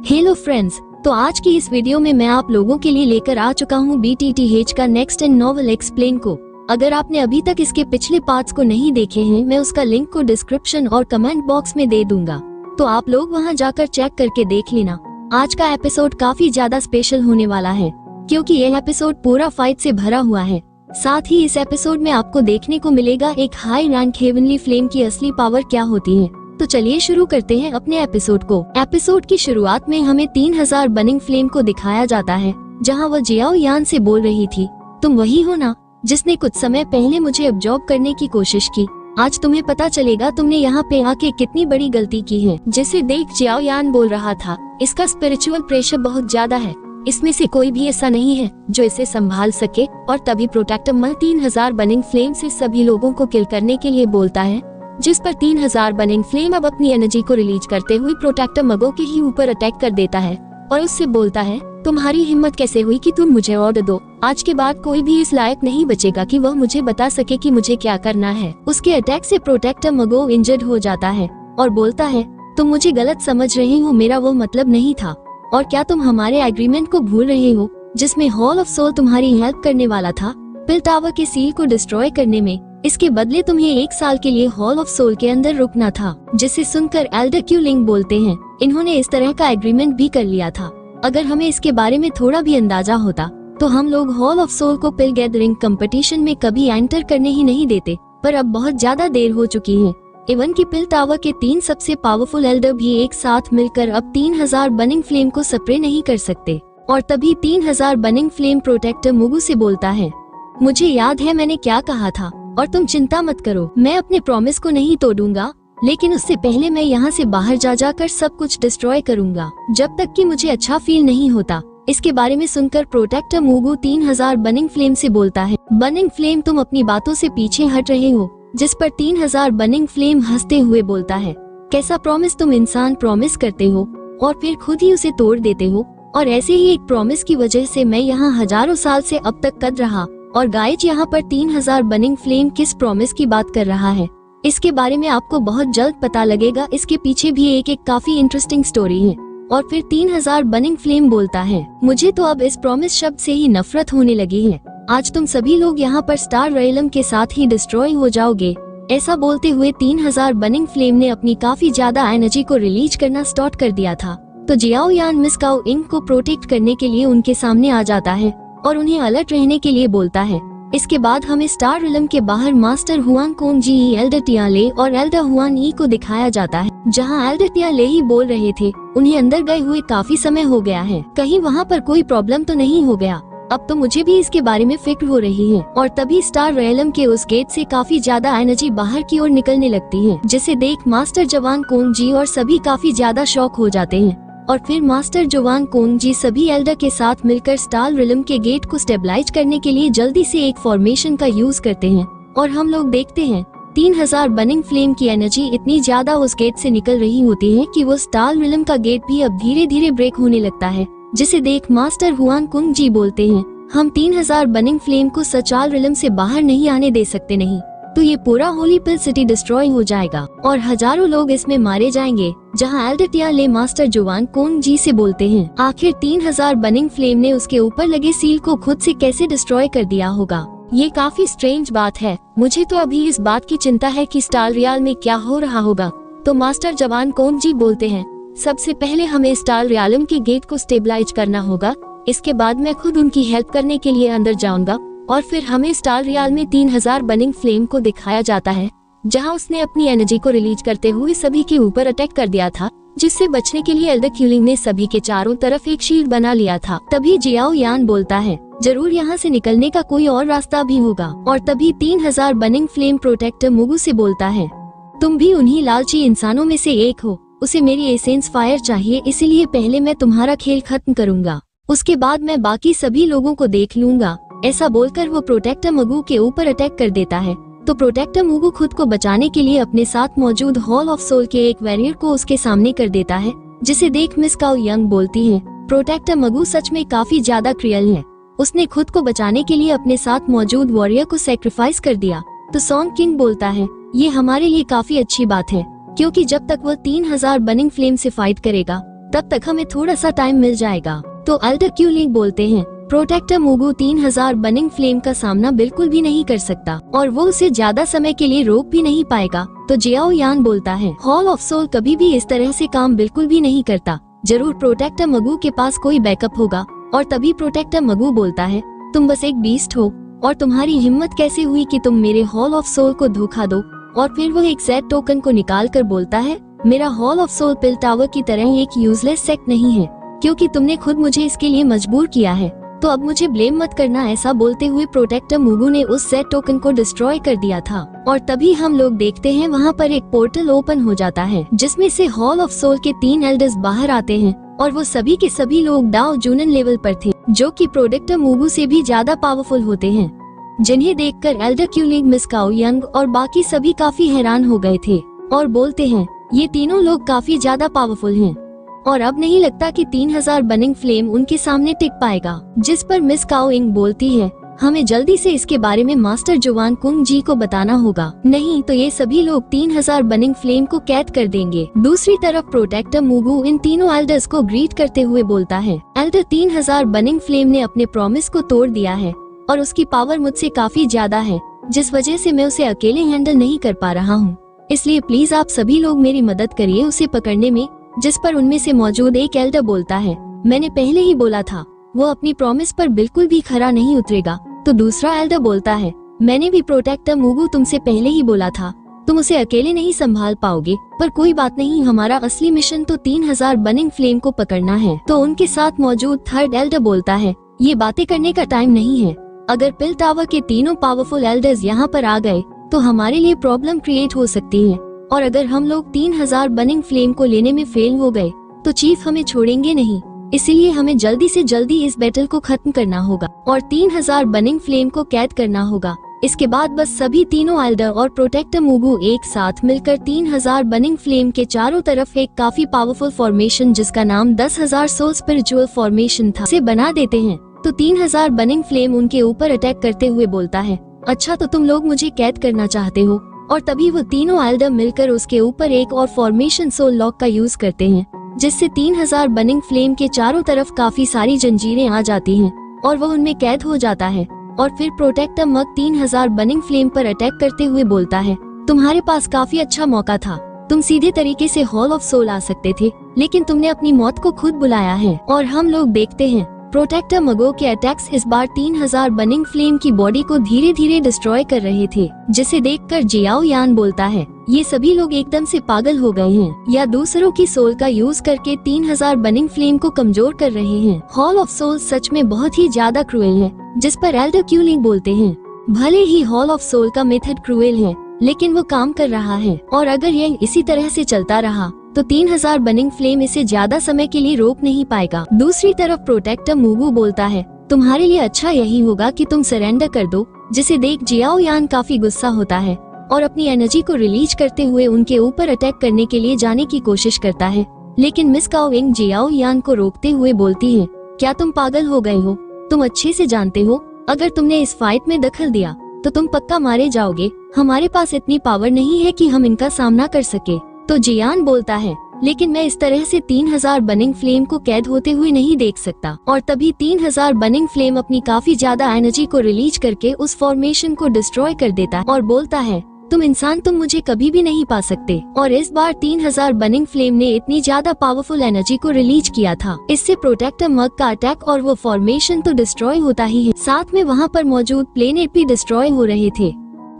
Hello friends, तो आज की इस वीडियो में मैं आप लोगों के लिए लेकर आ चुका हूँ BTTH का नेक्स्ट एंड नॉवल एक्सप्लेन को। अगर आपने अभी तक इसके पिछले पार्ट्स को नहीं देखे हैं, मैं उसका लिंक को डिस्क्रिप्शन और कमेंट बॉक्स में दे दूंगा, तो आप लोग वहां जाकर चेक करके देख लेना। आज का एपिसोड काफी ज्यादा स्पेशल होने वाला है, क्योंकि यह एपिसोड पूरा फाइट से भरा हुआ है। साथ ही इस एपिसोड में आपको देखने को मिलेगा एक हाई रैंक हेवनली फ्लेम की असली पावर क्या होती है। तो चलिए शुरू करते हैं अपने एपिसोड को। एपिसोड की शुरुआत में हमें 3000 बर्निंग फ्लेम को दिखाया जाता है, जहां वह जियाओ यान से बोल रही थी, तुम वही हो ना जिसने कुछ समय पहले मुझे अब्जॉर्ब करने की कोशिश की। आज तुम्हें पता चलेगा तुमने यहाँ पे आके कितनी बड़ी गलती की है। जिसे देख जियाओ यान बोल रहा था, इसका स्पिरिचुअल प्रेशर बहुत ज्यादा है, इसमें से कोई भी ऐसा नहीं है जो इसे संभाल सके। और तभी प्रोटेक्टर मल 3000 बर्निंग फ्लेम से सभी लोगों को किल करने के लिए बोलता है, जिस पर 3000 बर्निंग फ्लेम अब अपनी एनर्जी को रिलीज करते हुए प्रोटेक्टर मगो के ही ऊपर अटैक कर देता है और उससे बोलता है, तुम्हारी हिम्मत कैसे हुई कि तुम मुझे ऑर्डर दो। आज के बाद कोई भी इस लायक नहीं बचेगा कि वह मुझे बता सके कि मुझे क्या करना है। उसके अटैक से प्रोटेक्टर मगो इंजर्ड हो जाता है और बोलता है, तुम मुझे गलत समझ रहे हो, मेरा वो मतलब नहीं था। और क्या तुम हमारे एग्रीमेंट को भूल रहे हो, जिसमें हॉल ऑफ सोल तुम्हारी हेल्प करने वाला था पिल टावर के सील को डिस्ट्रॉय करने में। इसके बदले तुम्हें 1 साल के लिए हॉल ऑफ सोल के अंदर रुकना था। जिसे सुनकर एल्डर क्यूलिंग बोलते हैं, इन्होंने इस तरह का एग्रीमेंट भी कर लिया था। अगर हमें इसके बारे में थोड़ा भी अंदाजा होता तो हम लोग हॉल ऑफ सोल को पिल गैदरिंग कंपटीशन में कभी एंटर करने ही नहीं देते। पर अब बहुत ज्यादा देर हो चुकी है। इवन की पिल टावर के 3 सबसे पावरफुल एल्डर भी एक साथ मिलकर अब 3000 बर्निंग फ्लेम को स्प्रे नहीं कर सकते। और तभी 3000 बर्निंग फ्लेम प्रोटेक्टर मुगु से बोलता है, मुझे याद है मैंने क्या कहा था, और तुम चिंता मत करो, मैं अपने प्रॉमिस को नहीं तोड़ूंगा, लेकिन उससे पहले मैं यहाँ से बाहर जाकर सब कुछ डिस्ट्रॉय करूंगा, जब तक कि मुझे अच्छा फील नहीं होता। इसके बारे में सुनकर प्रोटेक्टर मुगु 3000 बर्निंग फ्लेम से बोलता है, बर्निंग फ्लेम तुम अपनी बातों से पीछे हट रहे हो। जिस पर 3000 बर्निंग फ्लेम हंसते हुए बोलता है, कैसा प्रॉमिस तुम इंसान प्रॉमिस करते हो और फिर खुद ही उसे तोड़ देते हो। और ऐसे ही एक प्रॉमिस की वजह से मैं यहाँ हजारों साल से अब तक कद रहा। और गाइज, यहाँ पर 3000 बर्निंग फ्लेम किस प्रॉमिस की बात कर रहा है, इसके बारे में आपको बहुत जल्द पता लगेगा। इसके पीछे भी एक काफी इंटरेस्टिंग स्टोरी है। और फिर 3000 बर्निंग फ्लेम बोलता है, मुझे तो अब इस प्रॉमिस शब्द से ही नफरत होने लगी है। आज तुम सभी लोग यहाँ पर स्टार रेलम के साथ ही डिस्ट्रॉय हो जाओगे। ऐसा बोलते हुए 3000 बर्निंग फ्लेम ने अपनी काफी ज्यादा एनर्जी को रिलीज करना स्टार्ट कर दिया था। तो जियाओ यान मिस काओ इंग को प्रोटेक्ट करने के लिए उनके सामने आ जाता है और उन्हें अलर्ट रहने के लिए बोलता है। इसके बाद हमें स्टार रिलम के बाहर मास्टर हुआन कोंग जी, एल्डर टियाले और एल्डर हुआन ई को दिखाया जाता है, जहां एल्डर टियाले ही बोल रहे थे, उन्हें अंदर गए हुए काफी समय हो गया है, कहीं वहां पर कोई प्रॉब्लम तो नहीं हो गया। अब तो मुझे भी इसके बारे में फिक्र हो रही है। और तभी स्टार रेलम के उस गेट से काफी ज्यादा एनर्जी बाहर की ओर निकलने लगती है, जिसे देख मास्टर जवान कोंग जी और सभी काफी ज्यादा शॉक हो जाते हैं। और फिर मास्टर जवान कोंग जी सभी एल्डर के साथ मिलकर स्टार रिलम के गेट को स्टेबलाइज करने के लिए जल्दी से एक फॉर्मेशन का यूज करते हैं। और हम लोग देखते हैं 3000 बर्निंग फ्लेम की एनर्जी इतनी ज्यादा उस गेट से निकल रही होती है कि वो स्टार रिलम का गेट भी अब धीरे धीरे ब्रेक होने लगता है। जिसे देख मास्टर हुआन कुंग जी बोलते हैं, हम 3000 बर्निंग फ्लेम को सचाल रिलम से बाहर नहीं आने दे सकते, नहीं तो ये पूरा होली पिल सिटी डिस्ट्रॉय हो जाएगा और हजारों लोग इसमें मारे जाएंगे। जहां एल्डर टियाले मास्टर जुवान कोंग जी से बोलते हैं, आखिर 3000 बर्निंग फ्लेम ने उसके ऊपर लगे सील को खुद से कैसे डिस्ट्रॉय कर दिया होगा। ये काफी स्ट्रेंज बात है। मुझे तो अभी इस बात की चिंता है कि स्टार रियल में क्या हो रहा होगा। तो मास्टर जवान कोंग जी बोलते हैं, सबसे पहले हमें स्टार रियलम के गेट को स्टेबलाइज करना होगा, इसके बाद मैं खुद उनकी हेल्प करने के लिए अंदर जाऊंगा। और फिर हमें स्टार रियल में 3000 बर्निंग फ्लेम को दिखाया जाता है, जहां उसने अपनी एनर्जी को रिलीज करते हुए सभी के ऊपर अटैक कर दिया था, जिससे बचने के लिए एल्डर क्यूलिंग ने सभी के चारों तरफ एक शील्ड बना लिया था। तभी जियाओ यान बोलता है, जरूर यहाँ से निकलने का कोई और रास्ता भी होगा। और तभी 3000 बर्निंग फ्लेम प्रोटेक्टर मुगु से बोलता है, तुम भी उन्हीं लालची इंसानों में से एक हो, उसे मेरी एसेंस फायर चाहिए, इसीलिए पहले मैं तुम्हारा खेल खत्म करूंगा, उसके बाद मैं बाकी सभी लोगों को देख लूंगा। ऐसा बोलकर वो प्रोटेक्टर मुगु के ऊपर अटैक कर देता है। तो प्रोटेक्टर मुगु खुद को बचाने के लिए अपने साथ मौजूद हॉल ऑफ सोल के एक वॉरियर को उसके सामने कर देता है, जिसे देख मिस काओ यंग बोलती है, प्रोटेक्टर मुगु सच में काफी ज्यादा क्रूएल है, उसने खुद को बचाने के लिए अपने साथ मौजूद वॉरियर को सैक्रिफाइस कर दिया। तो सॉन्ग किंग बोलता है, ये हमारे लिए काफी अच्छी बात है, क्योंकि जब तक वो 3000 बर्निंग फ्लेम से फाइट करेगा तब तक हमें थोड़ा सा टाइम मिल जाएगा। तो एल्डर क्यूलिंग बोलते हैं प्रोटेक्टर मुगु 3000 बर्निंग फ्लेम का सामना बिल्कुल भी नहीं कर सकता और वो उसे ज्यादा समय के लिए रोक भी नहीं पाएगा। तो जियाओ यान बोलता है हॉल ऑफ सोल कभी भी इस तरह से काम बिल्कुल भी नहीं करता, जरूर प्रोटेक्टर मगु के पास कोई बैकअप होगा। और तभी प्रोटेक्टर मगु बोलता है तुम बस एक बीस्ट हो और तुम्हारी हिम्मत कैसे हुई कि तुम मेरे हॉल ऑफ सोल को धोखा दो। और फिर वो एक जेड टोकन को निकाल कर बोलता है मेरा hall of soul pill tower की तरह एक यूजलेस सेक्ट नहीं है, क्योंकि तुमने खुद मुझे इसके लिए मजबूर किया है, तो अब मुझे ब्लेम मत करना। ऐसा बोलते हुए प्रोटेक्टर मुगु ने उस जेड टोकन को डिस्ट्रॉय कर दिया था। और तभी हम लोग देखते हैं वहाँ पर एक पोर्टल ओपन हो जाता है जिसमें से हॉल ऑफ सोल के 3 एल्डर्स बाहर आते हैं और वो सभी के सभी लोग डाओ जूनन लेवल पर थे, जो कि प्रोटेक्टर मुगु से भी ज्यादा पावरफुल होते हैं, जिन्हें देखकर एल्डर क्यूलिंग, मिस काओ यंग और बाकी सभी काफी हैरान हो गए थे और बोलते हैं ये तीनों लोग काफी ज्यादा पावरफुल हैं और अब नहीं लगता कि 3000 बर्निंग फ्लेम उनके सामने टिक पाएगा। जिस पर मिस काओ यंग बोलती है हमें जल्दी से इसके बारे में मास्टर जुवान कुंग जी को बताना होगा, नहीं तो ये सभी लोग 3000 बर्निंग फ्लेम को कैद कर देंगे। दूसरी तरफ प्रोटेक्टर मुगु इन तीनों एल्डर्स को ग्रीट करते हुए बोलता है एल्डर 3000 बर्निंग फ्लेम ने अपने प्रॉमिस को तोड़ दिया है और उसकी पावर मुझसे काफी ज्यादा है, जिस वजह से मैं उसे अकेले हैंडल नहीं कर पा रहा हूँ। इसलिए प्लीज आप सभी लोग मेरी मदद करिए उसे पकड़ने में। जिस पर उनमें से मौजूद एक एल्डर बोलता है मैंने पहले ही बोला था वो अपनी प्रॉमिस पर बिल्कुल भी खरा नहीं उतरेगा। तो दूसरा एल्डर बोलता है मैंने भी प्रोटेक्टर मुगु तुमसे पहले ही बोला था तुम उसे अकेले नहीं संभाल पाओगे, पर कोई बात नहीं, हमारा असली मिशन तो 3000 बर्निंग फ्लेम को पकड़ना है। तो उनके साथ मौजूद थर्ड एल्डर बोलता है ये बातें करने का टाइम नहीं है, अगर पिल टावर के तीनों पावरफुल एल्डर्स यहाँ पर आ गए तो हमारे लिए प्रॉब्लम क्रिएट हो सकती है, और अगर हम लोग 3000 बर्निंग फ्लेम को लेने में फेल हो गए तो चीफ हमें छोड़ेंगे नहीं। इसलिए हमें जल्दी से जल्दी इस बैटल को खत्म करना होगा और 3000 बर्निंग फ्लेम को कैद करना होगा। इसके बाद बस सभी तीनों एल्डर और प्रोटेक्टर मुगु एक साथ मिलकर 3000 बर्निंग फ्लेम के चारों तरफ एक काफी पावरफुल फॉर्मेशन जिसका नाम 10,000 सोल स्पिरिचुअल फॉर्मेशन था से बना देते हैं। तो 3000 बर्निंग फ्लेम उनके ऊपर अटैक करते हुए बोलता है अच्छा तो तुम लोग मुझे कैद करना चाहते हो। और तभी वो तीनों एल्डर मिलकर उसके ऊपर एक और फॉर्मेशन सोल लॉक का यूज करते हैं, जिससे 3000 बर्निंग फ्लेम के चारों तरफ काफी सारी जंजीरें आ जाती हैं और वो उनमें कैद हो जाता है। और फिर प्रोटेक्टर मग 3000 बर्निंग फ्लेम पर अटैक करते हुए बोलता है तुम्हारे पास काफी अच्छा मौका था, तुम सीधे तरीके से हॉल ऑफ सोल आ सकते थे, लेकिन तुमने अपनी मौत को खुद बुलाया है। और हम लोग देखते हैं प्रोटेक्टर मगो के अटैक्स इस बार 3000 बर्निंग फ्लेम की बॉडी को धीरे धीरे डिस्ट्रॉय कर रहे थे, जिसे देखकर जियाओ यान बोलता है ये सभी लोग एकदम से पागल हो गए हैं या दूसरों की सोल का यूज करके 3000 बर्निंग फ्लेम को कमजोर कर रहे हैं। हॉल ऑफ सोल सच में बहुत ही ज्यादा क्रूएल है। जिस पर एल्डर क्यूलिंग बोलते हैं भले ही हॉल ऑफ सोल का मेथड क्रूएल है, लेकिन वो काम कर रहा है और अगर यह इसी तरह से चलता रहा तो 3000 बर्निंग फ्लेम इसे ज्यादा समय के लिए रोक नहीं पाएगा। दूसरी तरफ प्रोटेक्टर मुगु बोलता है तुम्हारे लिए अच्छा यही होगा कि तुम सरेंडर कर दो, जिसे देख जियाओ यान काफी गुस्सा होता है और अपनी एनर्जी को रिलीज करते हुए उनके ऊपर अटैक करने के लिए जाने की कोशिश करता है। लेकिन मिस काओ यंग जियाओ यान को रोकते हुए बोलती है क्या तुम पागल हो गए हो, तुम अच्छे से जानते हो अगर तुमने इस फाइट में दखल दिया तो तुम पक्का मारे जाओगे, हमारे पास इतनी पावर नहीं है कि हम इनका सामना कर सके। तो जियान बोलता है लेकिन मैं इस तरह से 3000 बर्निंग फ्लेम को कैद होते हुए नहीं देख सकता। और तभी 3000 बर्निंग फ्लेम अपनी काफी ज्यादा एनर्जी को रिलीज करके उस फॉर्मेशन को डिस्ट्रॉय कर देता है और बोलता है तुम इंसान तुम मुझे कभी भी नहीं पा सकते। और इस बार 3000 बर्निंग फ्लेम ने इतनी ज्यादा पावरफुल एनर्जी को रिलीज किया था, इससे प्रोटेक्टर मग का अटैक और वो फॉर्मेशन तो डिस्ट्रॉय होता ही है, साथ में वहाँ पर मौजूद प्लेनेट भी डिस्ट्रॉय हो रहे थे।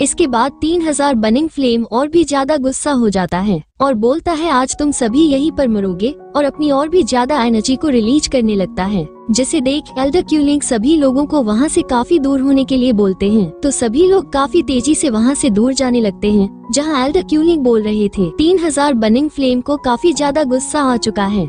इसके बाद 3000 बर्निंग फ्लेम और भी ज्यादा गुस्सा हो जाता है और बोलता है आज तुम सभी यहीं पर मरोगे, और अपनी और भी ज्यादा एनर्जी को रिलीज करने लगता है, जिसे देख एल्डर क्यूलिंग सभी लोगों को वहाँ से काफी दूर होने के लिए बोलते हैं। तो सभी लोग काफी तेजी से वहाँ से दूर जाने लगते हैं जहाँ एल्डर क्यूलिंग बोल रहे थे। 3000 बर्निंग फ्लेम को काफी ज्यादा गुस्सा आ चुका है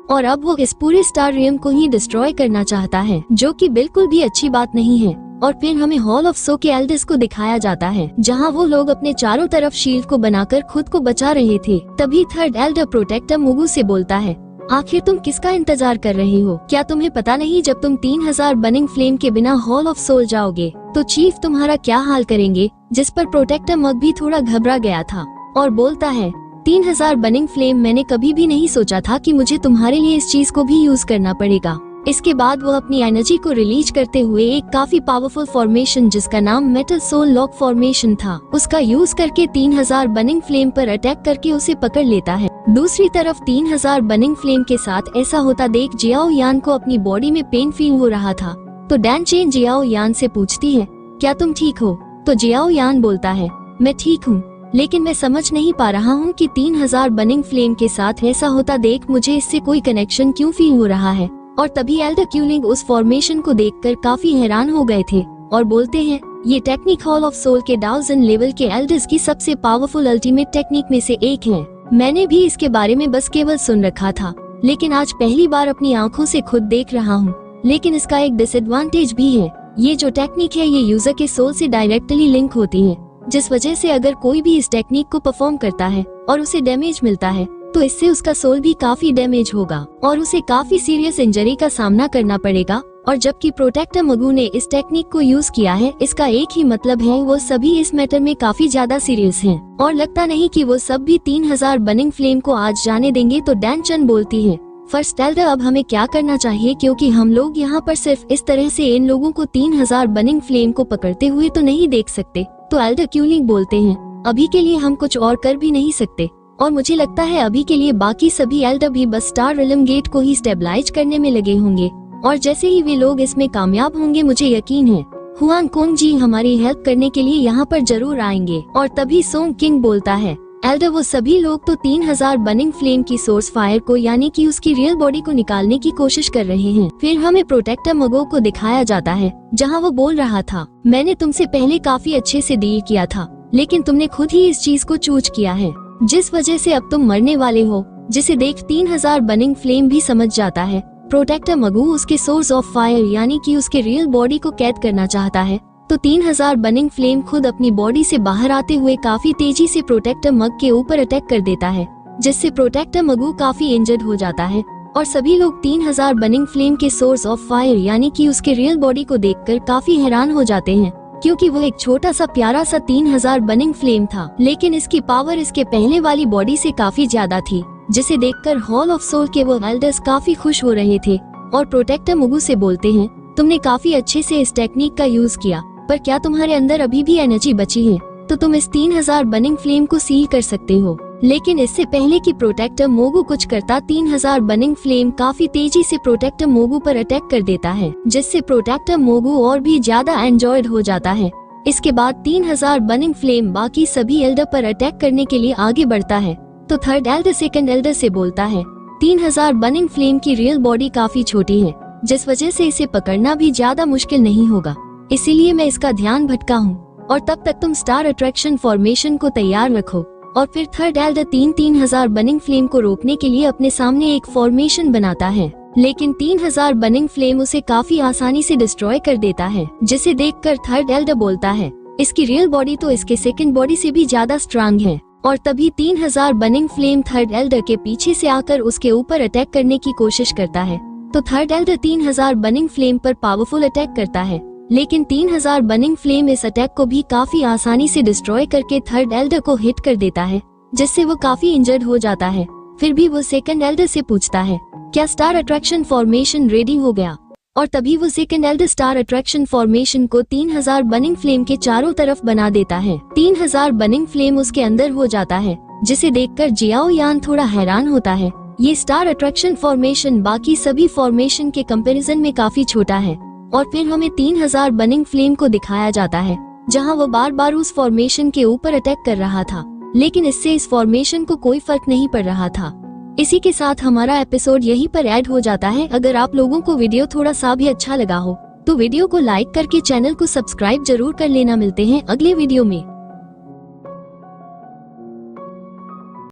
और अब वो इस पूरे स्टार रियम को ही डिस्ट्रॉय करना चाहता है, जो कि बिल्कुल भी अच्छी बात नहीं है। और फिर हमें हॉल ऑफ सो के एल्डर्स को दिखाया जाता है जहां वो लोग अपने चारों तरफ शील्ड को बनाकर खुद को बचा रहे थे। तभी थर्ड एल्डर प्रोटेक्टर मुगु से बोलता है आखिर तुम किसका इंतजार कर रहे हो, क्या तुम्हें पता नहीं जब तुम 3000 बर्निंग फ्लेम के बिना हॉल ऑफ सोल जाओगे तो चीफ तुम्हारा क्या हाल करेंगे। जिस पर प्रोटेक्टर मग भी थोड़ा घबरा गया था और बोलता है 3000 बर्निंग फ्लेम, मैंने कभी भी नहीं सोचा था कि मुझे तुम्हारे लिए इस चीज को भी यूज करना पड़ेगा। इसके बाद वो अपनी एनर्जी को रिलीज करते हुए एक काफी पावरफुल फॉर्मेशन जिसका नाम मेटल सोल लॉक फॉर्मेशन था, उसका यूज करके 3000 बर्निंग फ्लेम पर अटैक करके उसे पकड़ लेता है। दूसरी तरफ 3000 बर्निंग फ्लेम के साथ ऐसा होता देख जियाओ यान को अपनी बॉडी में पेन फील हो रहा था, तो डैन चेन जियाओ यान से पूछती है, क्या तुम ठीक हो? तो जियाओ यान बोलता है, मैं ठीक हूँ, लेकिन मैं समझ नहीं पा रहा हूँ कि 3000 बर्निंग फ्लेम के साथ ऐसा होता देख मुझे इससे कोई कनेक्शन क्यों फील हो रहा है। और तभी एल्डर क्यूलिंग उस फॉर्मेशन को देखकर काफी हैरान हो गए थे और बोलते हैं, ये टेक्निक हॉल ऑफ सोल के 1000 लेवल के एल्डर्स की सबसे पावरफुल अल्टीमेट टेक्निक में से एक है। मैंने भी इसके बारे में बस केवल सुन रखा था, लेकिन आज पहली बार अपनी आंखों से खुद देख रहा हूँ। लेकिन इसका एक डिसएडवांटेज भी है, ये जो टेक्निक है ये यूजर के सोल से डायरेक्टली लिंक होती है, जिस वजह से अगर कोई भी इस टेक्निक को परफॉर्म करता है और उसे डैमेज मिलता है तो इससे उसका सोल भी काफी डैमेज होगा और उसे काफी सीरियस इंजरी का सामना करना पड़ेगा। और जबकि प्रोटेक्टर मगू ने इस टेक्निक को यूज किया है, इसका एक ही मतलब है, वो सभी इस मैटर में काफी ज्यादा सीरियस हैं और लगता नहीं कि वो सब भी 3000 बर्निंग फ्लेम को आज जाने देंगे। तो डैन चन बोलती है, फर्स्ट एल्डर, अब हमें क्या करना चाहिए, क्योंकि हम लोग यहाँ पर सिर्फ इस तरह से इन लोगों को 3000 बर्निंग फ्लेम को पकड़ते हुए तो नहीं देख सकते। तो एल्डर क्यूलिंग बोलते हैं, अभी के लिए हम कुछ और कर भी नहीं सकते और मुझे लगता है अभी के लिए बाकी सभी एल्डर भी बस स्टार रिलम गेट को ही स्टेबलाइज करने में लगे होंगे और जैसे ही वे लोग इसमें कामयाब होंगे मुझे यकीन है हुआन कोंग जी हमारी हेल्प करने के लिए यहाँ पर जरूर आएंगे। और तभी सोंग किंग बोलता है, एल्डर, वो सभी लोग तो 3000 बर्निंग फ्लेम की सोर्स फायर को यानी कि उसकी रियल बॉडी को निकालने की कोशिश कर रहे हैं। फिर हमें प्रोटेक्टर मगो को दिखाया जाता है जहाँ वो बोल रहा था, मैंने तुमसे पहले काफी अच्छे से डील किया था, लेकिन तुमने खुद ही इस चीज को चूज किया है, जिस वजह से अब तुम मरने वाले हो। जिसे देख 3000 बर्निंग फ्लेम भी समझ जाता है प्रोटेक्टर मगू उसके सोर्स ऑफ फायर यानी कि उसके रियल बॉडी को कैद करना चाहता है। तो 3000 बर्निंग फ्लेम खुद अपनी बॉडी से बाहर आते हुए काफी तेजी से प्रोटेक्टर मग के ऊपर अटैक कर देता है, जिससे प्रोटेक्टर मगू काफी इंजर्ड हो जाता है और सभी लोग 3000 बर्निंग फ्लेम के सोर्स ऑफ फायर यानी कि उसके रियल बॉडी को देखकर काफी हैरान हो जाते हैं, क्योंकि वो एक छोटा सा प्यारा सा 3000 बर्निंग फ्लेम था, लेकिन इसकी पावर इसके पहले वाली बॉडी से काफी ज्यादा थी, जिसे देखकर हॉल ऑफ सोल के वो एल्डर्स काफी खुश हो रहे थे और प्रोटेक्टर मुगू से बोलते हैं, तुमने काफी अच्छे से इस टेक्निक का यूज किया, पर क्या तुम्हारे अंदर अभी भी एनर्जी बची है तो तुम इस 3000 बर्निंग फ्लेम को सील कर सकते हो। लेकिन इससे पहले कि प्रोटेक्टर मोगू कुछ करता, 3000 बर्निंग फ्लेम काफी तेजी से प्रोटेक्टर मोगू पर अटैक कर देता है, जिससे प्रोटेक्टर मोगू और भी ज्यादा एंजॉयड हो जाता है। इसके बाद 3000 बर्निंग फ्लेम बाकी सभी एल्डर पर अटैक करने के लिए आगे बढ़ता है। तो थर्ड एल्डर सेकंड एल्डर से बोलता है, 3000 बर्निंग फ्लेम की रियल बॉडी काफी छोटी है, जिस वजह से इसे पकड़ना भी ज्यादा मुश्किल नहीं होगा, इसीलिए मैं इसका ध्यान भटका हूँ और तब तक तुम स्टार अट्रैक्शन फॉर्मेशन को तैयार रखो। और फिर थर्ड एल्डर 3000 बर्निंग फ्लेम को रोकने के लिए अपने सामने एक फॉर्मेशन बनाता है, लेकिन 3000 बर्निंग फ्लेम उसे काफी आसानी से डिस्ट्रॉय कर देता है, जिसे देखकर थर्ड एल्डर बोलता है, इसकी रियल बॉडी तो इसके सेकंड बॉडी से भी ज्यादा स्ट्रांग है। और तभी 3000 बर्निंग फ्लेम थर्ड एल्डर के पीछे से आकर उसके ऊपर अटैक करने की कोशिश करता है। तो थर्ड एल्डर 3000 बर्निंग फ्लेम पर पावरफुल अटैक करता है, लेकिन 3000 बर्निंग फ्लेम इस अटैक को भी काफी आसानी से डिस्ट्रॉय करके थर्ड एल्डर को हिट कर देता है, जिससे वो काफी इंजर्ड हो जाता है। फिर भी वो सेकंड एल्डर से पूछता है, क्या स्टार अट्रैक्शन फॉर्मेशन रेडी हो गया? और तभी वो second Elder star attraction formation को 3000 बर्निंग फ्लेम के चारों तरफ बना देता है। 3000 बर्निंग फ्लेम उसके अंदर हो जाता है, जिसे देखकर जियाओ यान थोड़ा हैरान होता है। ये स्टार अट्रैक्शन फॉर्मेशन बाकी सभी फॉर्मेशन के कंपैरिजन में काफी छोटा है। और फिर हमें 3000 बर्निंग फ्लेम को दिखाया जाता है, जहां वो बार बार उस फॉर्मेशन के ऊपर अटैक कर रहा था, लेकिन इससे इस फॉर्मेशन को कोई फर्क नहीं पड़ रहा था। इसी के साथ हमारा एपिसोड यहीं पर ऐड हो जाता है। अगर आप लोगों को वीडियो थोड़ा सा भी अच्छा लगा हो तो वीडियो को लाइक करके चैनल को सब्सक्राइब जरूर कर लेना। मिलते हैं अगले वीडियो में।